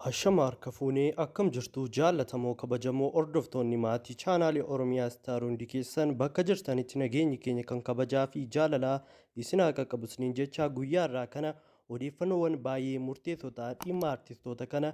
Hashama harka fuunee akkam jirtu jaallatamoo kabajamoo hordoftoonni maatii chaanaalii Oromiyaa Star hundi keessan bakka jirtanitti nageenyi keenya kan kabajaa fi jaalalaa isin haa qaqqabu isiniin jecha guyyaa irraa kana odeeffannoowwan baay'ee murteessoo ta'an dhimma artistoota kana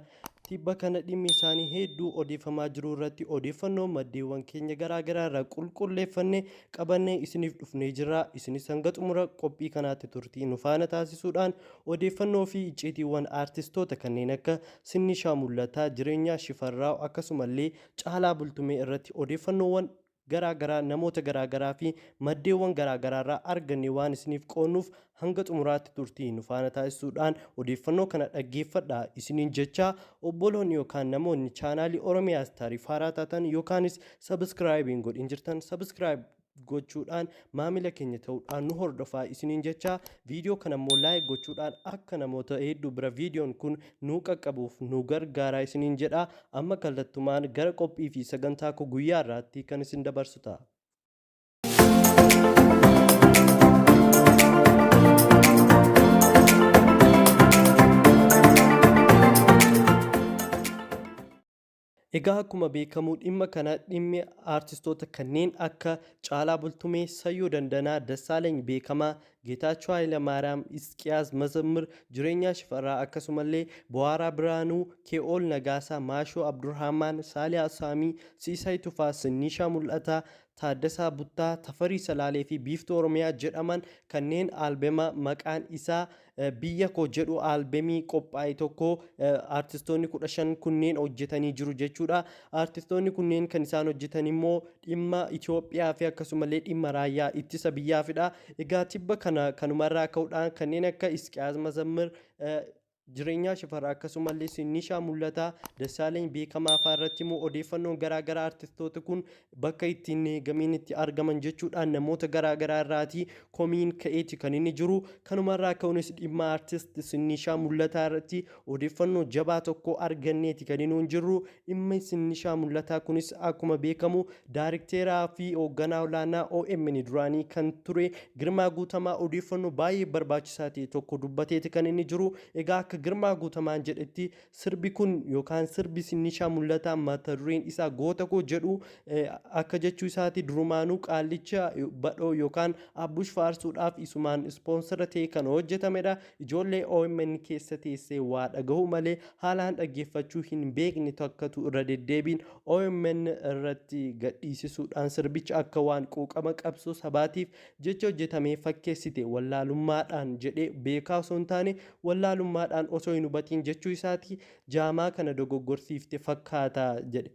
tibba kana dhimmi isaanii hedduu odeeffamaa jiru irratti odeeffannoo maddeewwan keenya garaagaraa irraa qulqulleeffannee qabannee isiniif dhufnee jirra. Isinis hanga xumura qophii kanaatti turtii nu faana taasisuudhaan odeeffannoo fi icciitiiwwan artistoota kanneen akka Sinnishaa Mul'ataa, Jireenyaa Shifarraa akkasumallee Caalaa Bultumee irratti odeeffannoowwan garaagaraa namoota garaagaraa fi maddeewwan garaagaraa irraa arganne waan isiniif qoonnuuf hanga xumuraatti turtii nu faana taasisuudhaan odeeffannoo kana dhaggeeffadhaa isiniin jecha obboloonni yookaan namoonni chaanaalii Oromiyaa Staariif haaraa taatan yookaanis sabiskiraayibiin godhin jirtan sabiskiraayib gochuudhaan maamila keenya ta'uudhaan nu hordofaa isiniin jecha viidiyoo kana immoo laayik gochuudhaan akka namoota hedduu bira viidiyoon kun nu qaqqabuuf nu gargaaraa isiniin jedha. Amma kallattumaan gara qophii fi sagantaa koo guyyaa irraatti kan isin dabarsu ta'a. Egaa akkuma beekamu dhimma kana dhimmi artistoota kanneen akka Caalaa Bultumee, Sayyoo Dandanaa, Dassaalany Beekamaa, Geetaachoo Hayilamaariyaam, Hisqiyaas Mazammir, Jireenyaa Shifarraa akkasumallee Bu'aaraa Biraanuu, Kee'ool Nagaasaa, Maashoo Abdurrahmaan, Saaliyaa Saamii, Siisaay Tufaa, Sinnishaa Mul'ataa, Taaddasaa Buttaa, Tafarii Salaalee fi Biiftuu Oromiyaa jedhaman kanneen aalbema maqaan isaa biyya koo jedhu aalbemii qophaa'e tokko artistoonni 15 kunneen hojjetanii jiru jechuudha. Artistoonni kunneen kan isaan hojjetan immoo dhimma Itoophiyaa fi akkasumallee dhimma raayyaa ittisa biyyaafidha. Egaa tibba kana kanumarraa ka'uudhaan kanneen akka Hisqiyaas Mazammir, Jireenyaa Shifarraa akkasumallee Sinnishaa Mul'ataa, Dassaalany Beekamaa fa'aa irratti immoo odeeffannoon garaagaraa artistoota kun bakka ittiin eegamiin itti argaman jechuudhaan namoota garaagaraa irraatii komiin ka'eeti kan inni jiru. Kanumarraa ka'uunis dhimma artist Sinnishaa Mul'ataa irratti odeeffannoo jabaa tokko arganneeti kan inni jiru. Dhimmi Sinnishaa Mul'ataa kunis akkuma beekamu daayirikteeraa fi hoogganaa olaanaa OMN duraanii kan ture Girmaa Guutamaa odeeffannoo baay'ee barbaachisaa ta'e tokko dubbateeti kan inni jiru. Egaa akka Girmaa Guutamaan jedhetti sirbi kun yookaan sirbi Sinnishaa Mul'ataa mata dureen isaa goota koo jedhu akka jechuu isaati durumaanuu qaallicha badhoo yookaan abbush faarsuudhaaf isumaan ispoonsara ta'e kan hojjetamedha. Ijoollee OMN keessa teessee waa dhagahu malee haalaan dhaggeeffachuu hin beekne tokkotu irra deddeebiin OMN irratti gadhiisisuudhaan sirbicha akka waan quuqama qabsoo sabaatiif jecha hojjetamee fakkeessite wallaalummaadhaan jedhee beekaa osoo hin taane wallaalummaadhaan osoo hin hubatiin jechuu isaati. Jaamaa kana dogoggorsiifte fakkaata jedhe.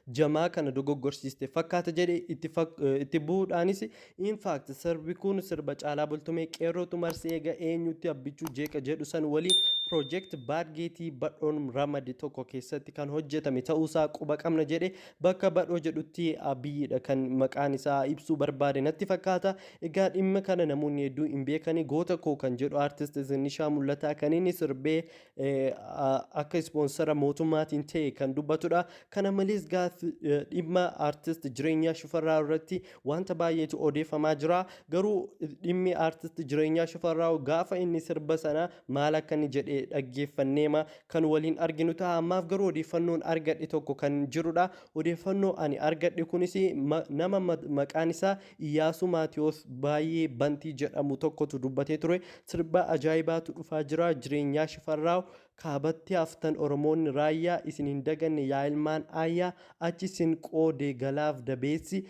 Jamaa kana dogoggorsiiste fakkaata jedhe itti bu'uudhaanis infact sirbi kun sirba Caalaa Bultumee qeerrootu marsee eega eenyutti abbichuu jeeqa jedhu san waliin Project Baadgeetii badhoon ramade tokko keessatti kan hojjetame ta'uusaa quba qabna jedhe. Bakka badhoo jedhutti abiyyiidha kan maqaan isaa ibsuu barbaade natti fakkaata. Egaa dhimma kana namoonni hedduu hin beekani. Goota koo kan jedhu artist Sinnishaa Mul'ataa kan inni sirbee akka ispoonsara mootummaatiin ta'e kan dubbatudha. Kana malees dhimma artist Jireenyaa Shifarraa irratti wanta baay'eetu odeeffamaa jira. Garuu dhimmi artist Jireenyaa Shifarraa gaafa inni sirba sana maal akka inni jedhee dhaggeeffanneema kan waliin arginu ta'a. Ammaaf garuu odeeffannoon argadhe tokko kan jirudha. Odeeffannoo ani argadhe kunis nama maqaan isaa Iyyaasuu Maatiyoos baay'ee Bantii jedhamu tokkotu dubbatee ture. Sirba ajaa'ibaatu dhufaa jira. Jireenyaa Shifarraa kaabatti haftan Oromoonni raayyaa isin hin daganne yaa ilmaan ayyaa achi isin qoode galaaf dabeessi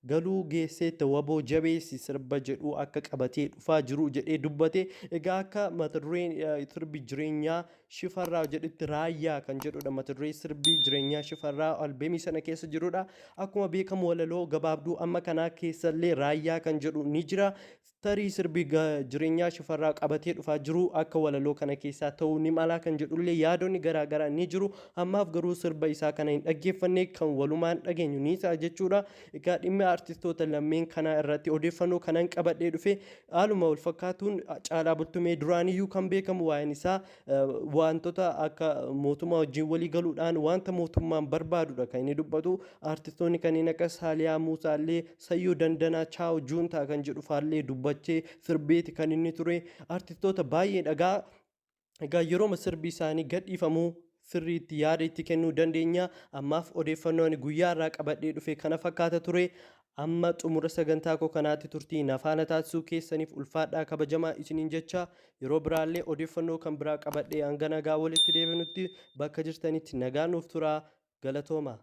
galuu geesseetta waboo jabeessi sirba jedhu akka qabatee dhufaa jiru jedhee dubbate. Egaa akka mata dureen sirbi Jireenyaa Shifarraa jedhutti raayyaa kan jedhudha. Mata duree sirbi Jireenyaa Shifarraa albeemii sana keessa jirudha. Akkuma beekamu walaloo gabaabduu amma kanaa keessallee raayyaa kan jedhu ni jira. Tarii sirbi Jireenyaa Shifarraa qabatee dhufaa jiru akka walaloo kana keessaa ta'uu ni mala kan jedhullee yaadonni garaagaraa ni jiru. Ammaaf garuu sirba isaa kana hin dhaggeeffanne kan walumaan dhageenyu ni ta'a jechuudha. Egaa dhimmi artistoota lammeen kana irratti odeeffannoo kanan qabadhee dhufe haaluma wal fakkaatuun Caalaa Bultumee duraaniyyuu kan beekamu waa'een isaa wantoota akka mootummaa wajjin walii galuudhaan wanta mootummaan barbaadudha kan inni dubbatu. Artistoonni kanneen akka Saaliyaa Muusaallee, Sayyoo Dandanaa, Chaaw Juuntaa kan jedhu faallee dubbachee sirbeeti kan inni ture. Artistoota baay'ee dhagaa Egaa yeroo sirbi isaanii gadhiifamuu sirriitti yaada itti kennuu dandeenya. Ammaaf odeeffannoon guyyaa irraa qabadhee dhufe kana fakkaata ture. Amma xumura sagantaa koo kanaatti turtii na faana taasisuu keessaniif ulfaadhaa kabajamaa isiniin jecha yeroo biraallee odeeffannoo kan biraa qabadhee hanga nagaa walitti deebinutti bakka jirtanitti nagaa nuuf turaa. Galatooma.